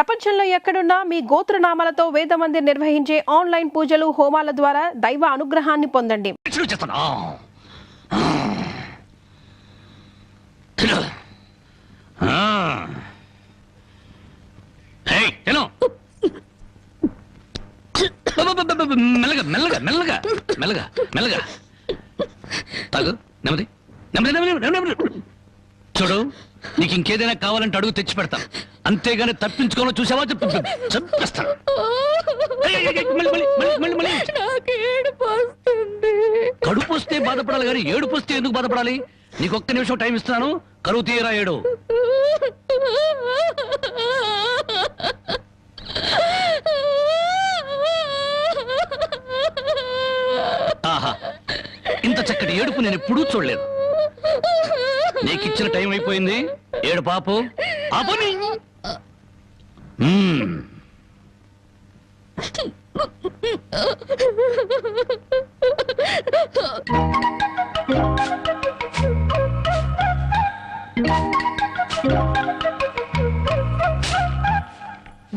ప్రపంచంలో ఎక్కడున్నా మీ గోత్రనామాలతో వేదమందిర్ నిర్వహించే ఆన్లైన్ పూజలు హోమాల ద్వారా దైవ అనుగ్రహాన్ని పొందండి. మెల్లగా మెల్లగా మెల్లగా మెల్లగా మెల్లగా తాగు. నెమ్మది నెమ్మది నెమ్మది నెమ్మది. చూడు, నీకు ఇంకేదైనా కావాలంటే అడుగు తెచ్చి పెడతాను, అంతేగాని తప్పించుకోవాలో చూసావా చెప్పేస్తాను. కడుపు వస్తే బాధపడాలి కానీ ఏడుపు వస్తే ఎందుకు బాధపడాలి? నీకు ఒక్క నిమిషం టైం ఇస్తున్నాను, కరువు తీయరా ఏడు. ఆహా, ఇంత చక్కటి ఏడుపు నేను ఎప్పుడూ చూడలేదు. నీకిచ్చిన టైం అయిపోయింది, ఏడు పాపు ఆపని.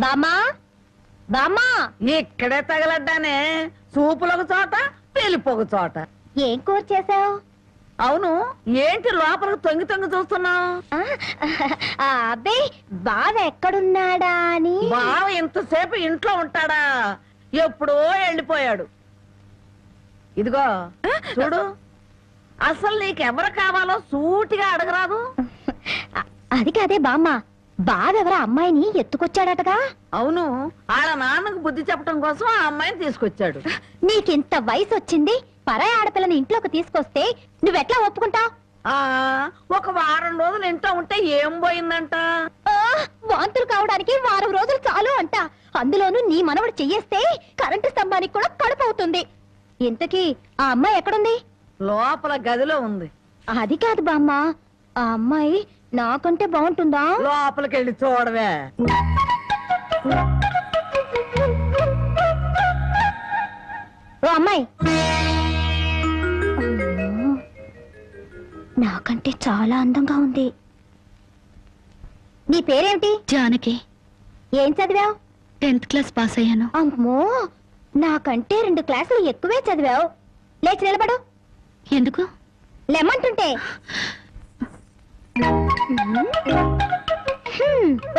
బామా బామా, ఇక్కడే తగలడ్డానే. సూపులొక చోట, పెళ్లిపోక చోట. ఏం కూర చేసావు? అవును, ఏంటి లోపలికి తొంగి తొంగి చూస్తున్నావు? అబ్బే, బావ ఎక్కడున్నాడా అని. బావ ఇంతసేపు ఇంట్లో ఉంటాడా? ఎప్పుడో వెళ్ళిపోయాడు. ఇదిగో చూడు, అసలు నీకెవరు కావాలో సూటిగా అడగరాదు. అది కాదే బామ్మ, బావెవరో అమ్మాయిని ఎత్తుకొచ్చాడటగా. అవును, వాళ్ళ నాన్నకు బుద్ధి చెప్పడం కోసం ఆ అమ్మాయిని తీసుకొచ్చాడు. నీకింత వయసు వచ్చింది, పరాయి ఆడపిల్లని ఇంట్లోకి తీసుకొస్తే నువ్వెట్లా ఒప్పుకుంటావు? ఒక వారం రోజులు ఇంట్లో ఉంటే ఏం పోయిందంట? వాంతులు కావడానికి వారం రోజులు చాలు అంట. అందులోనూ నీ మనవడు చెయ్యేస్తే కరెంటు స్తంభానికి కూడా కడుపు అవుతుంది. ఇంతకీ ఆ అమ్మాయి ఎక్కడుంది? లోపల గదిలో ఉంది. అది కాదు బామ్మ, ఆ అమ్మాయి నాకంటే బాగుంటుందా? లోపలికి వెళ్ళి చూడవే. ఓ అమ్మాయి, నాకంటే చాలా అందంగా ఉంది. నీ పేరేమిటి? జానకి. ఏం చదివావు? 10th క్లాస్ పాస్ అయ్యాను. అమ్మో, నాకంటే 2 క్లాసులు ఎక్కువే చదివావు. లేచి నిలబడు. ఎందుకు? లెమ్మంటుంటే.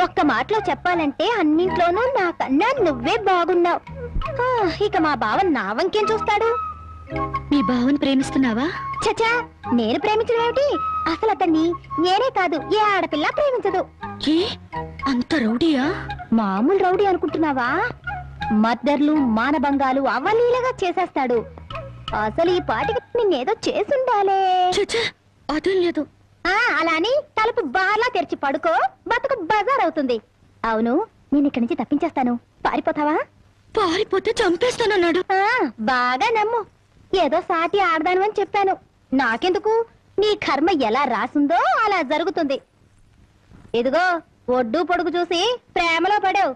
ఒక్క మాటలో చెప్పాలంటే అన్నింట్లోనూ నాకన్నా నువ్వే బాగున్నావు. ఇక మా బావ నా వంకేం చూస్తాడు? మీ బావని ప్రేమిస్తున్నావా? చచా, నేను ప్రేమించడం ఏమిటి? అసలు అతన్ని నేనే కాదు, ఏ ఆడపిల్ల ప్రేమించదు. ఏ అంత రౌడీయా? మామూలు రౌడీ అనుకుంటున్నావా? మద్దర్లు మానభంగాలు అవలీలగా చేసేస్తాడు. అసలు ఈ పాటికి నిన్నేదో చేసుండాలే. అదేం లేదు. అలా అని తలుపు బార్లా తెరిచి పడుకో, బతుకు బజార్ అవుతుంది. అవును, నేను ఇక్కడి నుంచి తప్పించేస్తాను, పారిపోతావా? పారిపోతే చంపేస్తానన్నాడు. బాగా నమ్ము, ఏదో సాటి ఆడదాను అని చెప్పాను. నాకెందుకు, నీ కర్మ ఎలా రాసుందో అలా జరుగుతుంది. ఇదిగో, ఒడ్డు పొడుగు చూసి ప్రేమలో పడావు.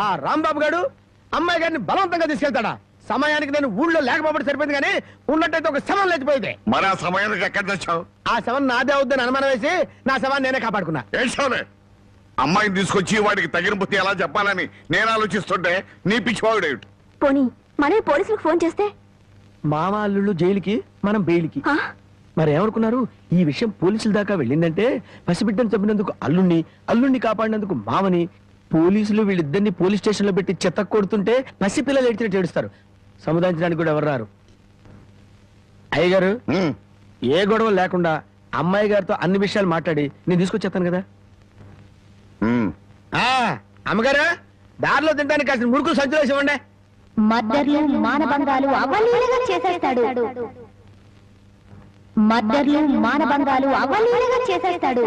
ఆ రాంబాబు గారు అమ్మాయి గారిని బలవంతంగా తీసుకెళ్తాడా? సమయానికి నేను ఊళ్ళో లేకపోవడం సరిపోయింది, కానీ ఉన్నట్టయితే ఒక శవం లేచిపోయింది. మరి ఆ సమయానికి ఎక్కడ తెచ్చావు? ఆ శవం నాదే అవుద్దని అనుమానం వేసి నా శవాన్ని నేనే కాపాడుకున్నా. ఏడ్చావులే. అమ్మాయిని తీసుకొచ్చి వాడికి తగిన బుద్ధి ఎలా చెప్పాలని నేను ఆలోచిస్తుంటే నీ పిచ్చివాడేమిటి? పోనీ మనమే పోలీసులకు ఫోన్ చేస్తే? మామ అల్లుళ్ళు జైలుకి, మనం బెయిల్కి. మరి ఏమనుకున్నారు? ఈ విషయం పోలీసుల దాకా వెళ్ళిందంటే పసిబిడ్డను చంపినందుకు అల్లుణ్ణి కాపాడినందుకు మామని, పోలీసులు వీళ్ళిద్దరిని పోలీస్ స్టేషన్ లో పెట్టి చెత్త కొడుతుంటే పసిపిల్లలు ఏడ్చినట్టు ఏడుస్తారు. సముదాయించడానికి కూడా ఎవరు రారు. అయ్యగారు, ఏ గొడవ లేకుండా అమ్మాయి గారితో అన్ని విషయాలు మాట్లాడి నేను తీసుకొచ్చేస్తాను కదా. అమ్మగారు, దారిలో తినడానికి కాసిన ముడుకులు సంచులు వేసి ఇవ్వండి. మద్దర్లు మానభంగాలు అవలీలగా చేసేస్తాడు. మద్దర్లు మానభంగాలు అవలీలగా చేసేస్తాడు.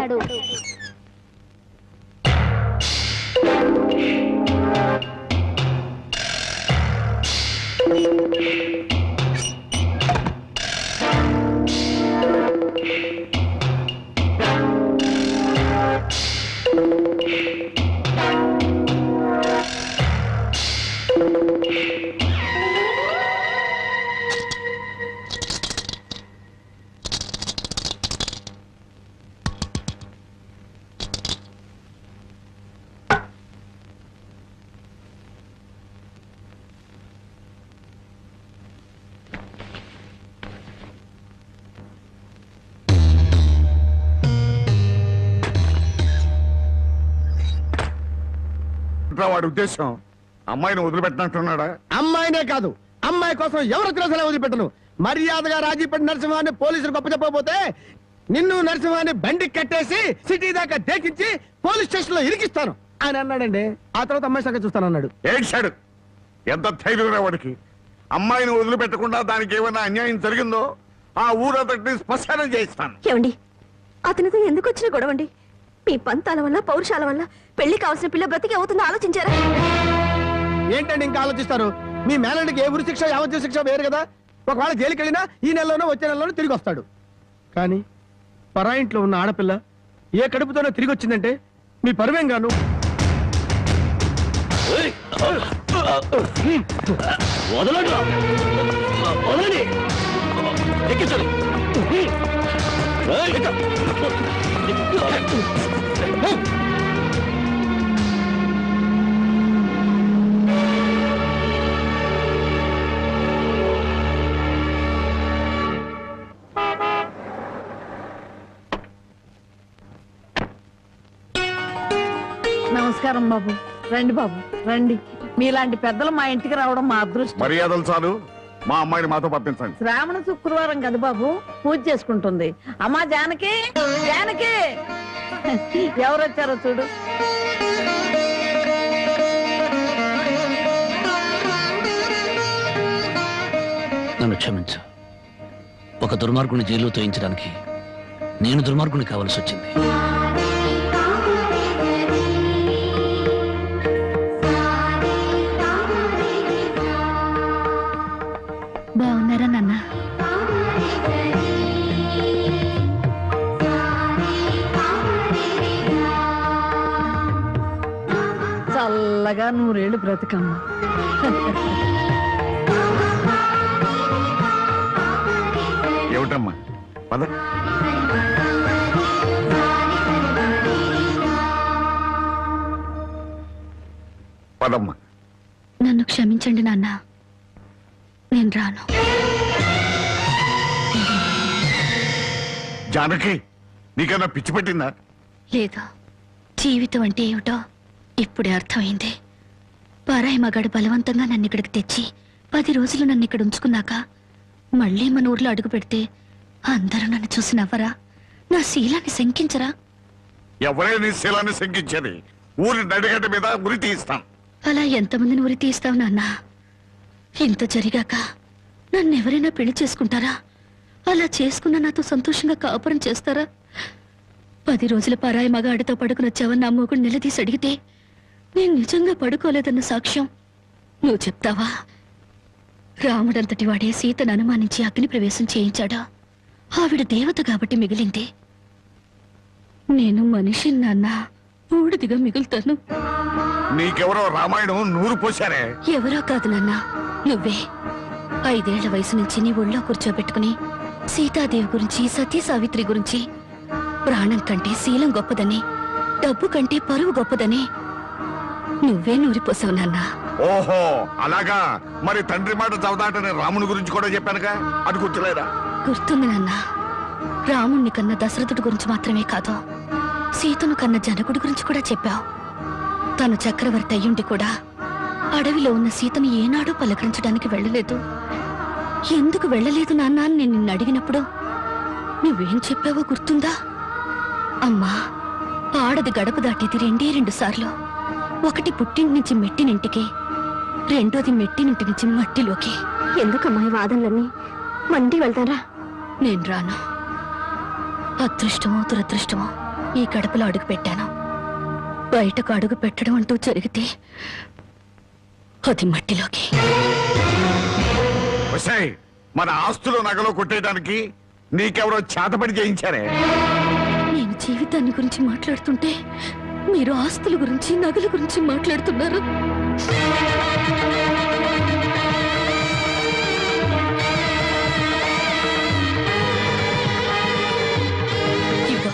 ఏమిటా వాడి ఉద్దేశం? అమ్మాయిని వదిలిపెట్టినట్టున్నాడా? అమ్మాయినే కాదు, అమ్మాయి కోసం ఎవరు వచ్చినా సరే వదిలిపెట్టను. మర్యాదగా రాజీపడి నరసింహాన్ని పోలీసులు గొప్ప చెప్పకపోతే నిన్ను నరసింహాన్ని బండి కట్టేసి సిటీ దాకా దేకించి పోలీస్ స్టేషన్ లో ఇరికిస్తాను అని అన్నాడండి. ఆ తర్వాత అమ్మాయి సంగతి చూస్తానన్నాడు. ఏడ్చాడు. ఎంత ధైర్యం వాడికి! అమ్మాయిని వదిలిపెట్టకుండా దానికి ఏమైనా అన్యాయం జరిగిందో ఆ ఊరంతటిని శ్మశానం చేయిస్తాను. ఏమండి, అతనితో ఎందుకు వచ్చిన గొడవండి? మీ పంతాల వల్ల పౌరుషాల వల్ల పెళ్లి కావాల్సిన పిల్ల బ్రతికి అవుతుందో ఆలోచించారా? ఏంటండి ఇంకా ఆలోచిస్తారు? మీ మేనడికి ఏ ఉరి శిక్ష యావజ్జీవ శిక్ష వేరు కదా. ఒకవేళ జైలుకి వెళ్ళినా ఈ నెలలోనో వచ్చే నెలలోనో తిరిగి వస్తాడు. కానీ పరాయింట్లో ఉన్న ఆడపిల్ల ఏ కడుపుతోనో తిరిగి వచ్చిందంటే మీ పరువేం గాను. నమస్కారం బాబు. రండి బాబు, రండి. మీలాంటి పెద్దలు మా ఇంటికి రావడం మా అదృష్టం. మర్యాదలు చాలు, మా అమ్మాయిని మాతో పంపించండి. శ్రావణ శుక్రవారం కదా బాబు, పూజ చేసుకుంటుంది. అమ్మా జానకి, జానకి, ఎవరు వచ్చారో చూడు. నన్ను క్షమించు. ఒక దుర్మార్గుని జైలు తోయించడానికి నేను దుర్మార్గుని కావాల్సి వచ్చింది. బాగున్నారా నాన్న? చల్లగా నూరేళ్ళు బ్రతుకమ్మా. ఏమిటమ్మా? పద. పదమ్మా. నన్ను క్షమించండి నాన్న, నేను రాను. జానకి, నీకన్నా పిచ్చి పెట్టిందా? లేదు, జీవితం అంటే ఏమిటో ఇప్పుడే అర్థమైంది. పరాయి మగాడు బలవంతంగా నన్ను ఇక్కడికి తెచ్చి 10 రోజులు నన్ను ఇక్కడ ఉంచుకున్నాక మళ్ళీ మన ఊర్లో అడుగు పెడితే అందరూ నన్ను చూసి నవ్వరా? నా శీలాన్ని శంకించరా? ఎవరే నీ శీలాన్ని శంకించేది? ఊరి నడిగడ్డ మీద ఉరి తీస్తాం. అలా ఎంతమందిని ఉరి తీస్తావు నాన్న? ఇంత జరిగాక నన్నెవరైనా పెళ్లి చేసుకుంటారా? అలా చేసుకున్న నాతో సంతోషంగా కాపురం చేస్తారా? 10 రోజుల పరాయి మగాడితో పడుకునొచ్చావని నా మొగుడు నిలదీసి అడిగితే నేను నిజంగా పడుకోలేదన్న సాక్ష్యం నువ్వు చెప్తావా? రాముడంతటి వాడే సీతను అనుమానించి అగ్ని ప్రవేశం చేయించాడా? ఆవిడ దేవత కాబట్టి మిగిలింది. నేను మనిషి నాన్న, బూడిదిగా మిగులుతాను. నీకెవరో రామాయణం నూరు పోశారే. ఎవరో కాదు నాన్న, నువ్వే. 5 ఏళ్ల వయసు నుంచి నీ ఒళ్ళో కూర్చోబెట్టుకుని సీతాదేవి గురించి, సతీ సావిత్రి గురించి, ప్రాణం కంటే శీలం గొప్పదని, డబ్బు కంటే పరువు గొప్పదని నువ్వే నూరిపోసావు నాన్న. ఓహో అలాగా. మరి తండ్రి మాట చవదాటని రాముని గురించి కూడా చెప్పానుగా, అది గుర్తులేదా? గుర్తుంది నాన్న. రాముణ్ణి కన్న దశరథుడి గురించి మాత్రమే కాదు, సీతను కన్న జనకుడి గురించి కూడా చెప్పావు. తను చక్రవర్తి అయ్యుండి కూడా అడవిలో ఉన్న సీతను ఏనాడూ పలకరించడానికి వెళ్ళలేదు. ఎందుకు వెళ్ళలేదు నాన్న అని నేను నిన్ను అడిగినప్పుడు నువ్వేం చెప్పావో గుర్తుందా? అమ్మా, ఆడది గడప దాటేది 2 సార్లు. ఒకటి పుట్టింటి నుంచి మెట్టినింటికి, రెండోది మెట్టినింటి నుంచి మట్టిలోకి. ఎందుకమ్మా ఈ వాదనలన్నీ? మండి వెళ్తారా? నేను రాను. అదృష్టమో దురదృష్టమో ఈ గడపలో అడుగు పెట్టాను. బయటకు అడుగు పెట్టడం అంటూ జరిగితే అది మట్టిలోకి. ఒసేయ్, మన ఆస్తులు నగలో కొట్టేయడానికి నీకెవరో చేతపడి చేయించారే. నేను జీవితాన్ని గురించి మాట్లాడుతుంటే మీరు ఆస్తుల గురించి, నగల గురించి మాట్లాడుతున్నారు. ఇదిగో,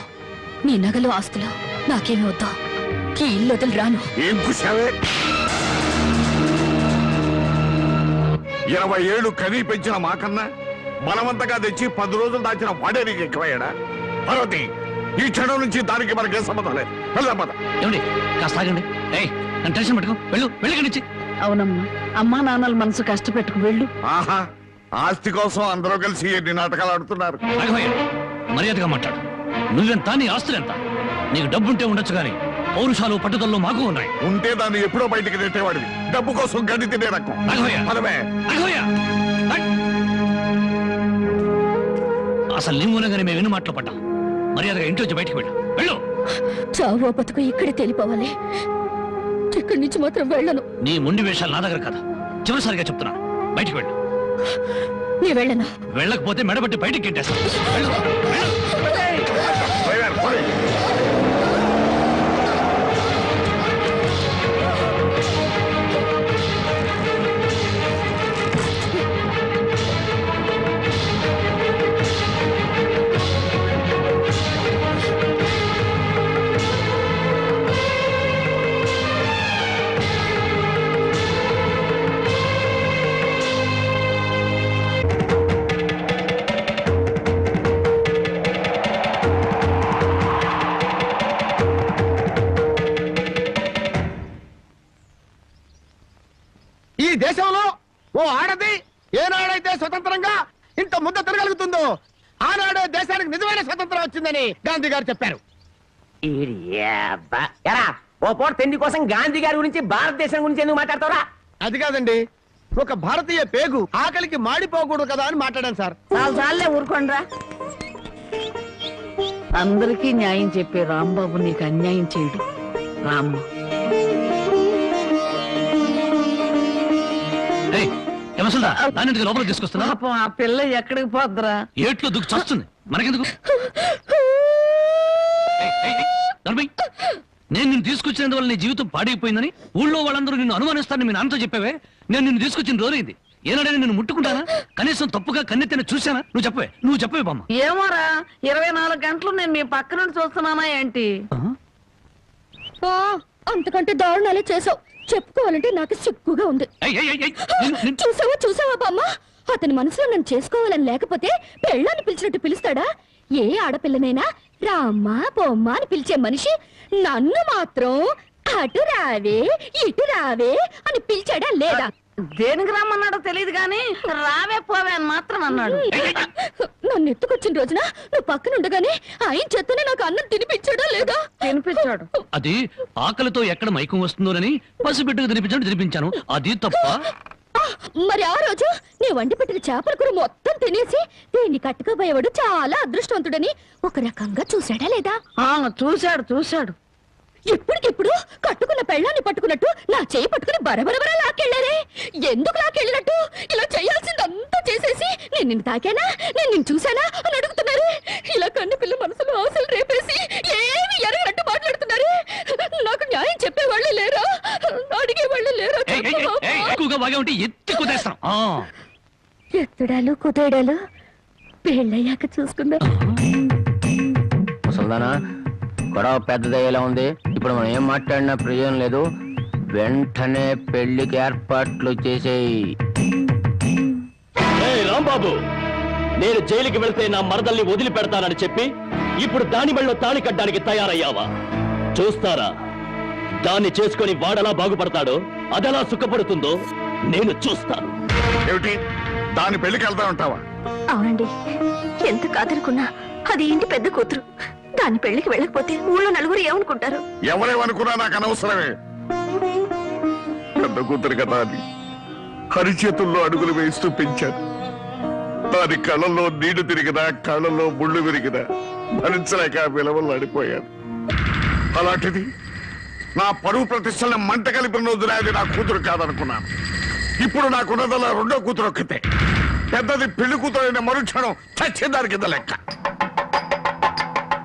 నీ నగలు, ఆస్తులు నాకేమి వద్దా. ఈ ఇల్లు వదిలి రాను. ఏం కుశావే? 20 ఏళ్ళు కనీ పెంచిన మాకన్నా బలవంతంగా తెచ్చి 10 రోజులు దాచిన వాడే నీకు ఎక్కువయ్యాడా? పార్వతి, ఈ క్షణం నుంచి దానికి మనకేం సంబంధం లేదు. వెళ్దాం పద. ఏమండి కాస్త ఆగండి. ఏయ్ నన్ను టెన్షన్ పెట్టుకో. వెళ్ళు వెళ్ళి. అవునమ్మా, అమ్మా నాన్నల మనసు కష్టపెట్టుకు వెళ్ళు. ఆహా, ఆస్తి కోసం అందరూ కలిసి ఎన్ని నాటకాలు ఆడుతున్నారు. రాఘవయ్య, మర్యాదగా మాట్లాడు. నువ్వెంత, నీ ఆస్తులెంత? నీకు డబ్బుంటే ఉండొచ్చు కానీ పౌరుషాలు పట్టుదలలో మాకు ఉన్నాయి. ఉంటే దాన్ని ఎప్పుడో బయటికి నెట్టేవాడివి. డబ్బు కోసం గడ్డి తినే రకం. రాఘవయ్య, పదవే. రాఘవయ్య, అసలు నీ మూలంగానే మేము ఎన్ని మాటలు పడ్డాం. మర్యాదగా ఇంటి వచ్చి బయటికి వెళ్ళు. వెళ్ళు. చావో బతుకు ఇక్కడే తెలిపోవాలి. ఇక్కడి నుంచి మాత్రం వెళ్ళను. నీ మొండి వేషాలు నా దగ్గర కదా. చివరిసారిగా చెప్తున్నా, బయటికి వెళ్ళు. నీ వెళ్ళను. వెళ్ళకపోతే మెడబట్టి బయటికి గెంటేస్తాను. వెళ్ళు. పోయారు, పోయి. ఈ దేశంలో ఓ ఆడది ఏనాడైతే స్వతంత్రంగా ఇంత ముద్ద తిరగలుగుతుందో ఆనాడే దేశానికి నిజమైన స్వతంత్రం వచ్చిందని గాంధీ గారు చెప్పారు. ఎరా ఓ పూట తిండి కోసం గాంధీ గారి గురించి భారతదేశం గురించి ఎందుకు మాట్లాడతావురా? అది కాదండి, ఒక భారతీయ పేగు ఆకలికి మాడిపోకూడదు కదా అని మాట్లాడాను సార్. చాలే ఊరుకోండ్రా. అందరికీ న్యాయం చెప్పే రాంబాబు నీకు అన్యాయం చేయడు. రామ్మ, దాన్ని లోపల తీసుకొస్తున్నా. పాపం ఆ పిల్ల ఎక్కడికి పోద్దురా? ఏట్లో దుక్కు చస్తుంది, మనకెందుకు? నేను నిన్ను తీసుకొచ్చినందువల్ల నీ జీవితం పాడైపోయిందని ఊళ్ళో వాళ్ళందరూ నిన్ను అనుమానిస్తారని మీ నాన్నతో చెప్పావే. నేను నిన్ను తీసుకొచ్చిన రోజైంది. ఏనాడని నేను ముట్టుకుంటానా? కనీసం తప్పుగా కన్నెత్తిన చూశానా? నువ్వు చెప్పవే బామ్మ. ఏమోరా, 24 గంటలు నేను మీ పక్క నుండి చూస్తున్నానా ఏంటి? అంతకంటే దారుణాలే చేసావు. చెప్పుకోవాలంటే నాకు సిగ్గుగా ఉంది. చూసావా బామ్మ, అతని మనసులో నన్ను చేసుకోవాలని లేకపోతే పెళ్ళాన్ని పిలిచినట్టు పిలుస్తాడా? ఏ ఆడపిల్లనైనా రామ్మా బొమ్మ అని పిలిచే మనిషి నన్ను మాత్రం అటు రావే ఇటు రావే అని పిలిచాడా లేదా? దేనికి రమ్మన్నాడో తెలియదు గాని రావే పోవే అని మాత్రం అన్నాడు. నన్ను ఎత్తుకొచ్చిన రోజున నువ్వు పక్కనుండగానే ఆయన చేతనే నాకు అన్నం తినిపించాడా లేదా? తినిపించాడు. అది ఆకలితో ఎక్కడ మైకం వస్తుందోనని పసిబిడ్డకు తినిపించాను. అది తప్ప. మరి ఆ రోజు నీ వండి పెట్టిన చేపల కూర మొత్తం తినేసి దీన్ని కట్టుకోబోయేవాడు చాలా అదృష్టవంతుడని ఒక రకంగా చూశాడా లేదా? చూశాడు. ఎప్పటికిప్పుడు కట్టుకున్న పెళ్ళాన్ని పట్టుకున్నట్టు నా చేయి పట్టుకుని బరబరబర లాక్కెళ్ళారే. ఎందుకు లాక్కెళ్ళినట్టు? ఇలా చేయాల్సిందంతా చేసేసి నేను నిన్ను తాకానా, నేను నిన్ను చూశానా అని అడుగుతున్నారు. ఇలా కన్ను పిల్ల మనసులో ఆశలు రేపేసి ఏమి ఎరగనట్టు మాట్లాడుతున్నారు. నాకు న్యాయం చెప్పేవాళ్ళు లేరా? అడిగేవాళ్ళు లేరా? ఎత్తుడాలు కుదేడాలు పెళ్ళయ్యాక చూసుకుందాం. ముసల్దానా, గొడవ పెద్దదయ్యేలా ఉంది. ఇప్పుడు మనం ఏం మాట్లాడినా ప్రయోజనం లేదు. వెంటనే పెళ్లికి ఏర్పాట్లు చేసేయి. రాంబాబు, నేను జైలుకి వెళ్తే నా మరదల్ని వదిలిపెడతానని చెప్పి ఇప్పుడు దాని మెళ్ళో తాళి కట్టడానికి తయారయ్యావా? చూస్తారా, దాన్ని చేసుకుని వాడలా బాగుపడతాడో, అదెలా సుఖపడుతుందో నేను చూస్తాను. ఏమిటి దాని పెళ్లికి వెళ్తా ఉంటావా? అవునండి, ఎంత కాదనుకున్నా అది ఇంటి పెద్ద కూతురు. దాని పెళ్లికి వెళ్ళకపోతే ఊళ్ళో నలుగురు ఏమనుకుంటారు? ఎవరేమనుకున్నా నాకు అనవసరమే. పెద్ద కూతురు కదా అని హరిచేతుల్లో అడుగులు వేస్తూ పెంచాను. దాని కళ్ళల్లో నీళ్లు తిరిగినా కళ్ళల్లో ముళ్ళు విరిగినా భరించలేక విలవలు అడిపోయాను. అలాంటిది నా పరువు ప్రతిష్టలను మంట కలిపిన రోజున అది నా కూతురు కాదనుకున్నాను. ఇప్పుడు నాకున్నదల్లా రెండో కూతురు ఒక్కతే. పెద్దది పెళ్లి కూతురు అయిన మరుక్షణం చచ్చేదాని కింద లెక్క.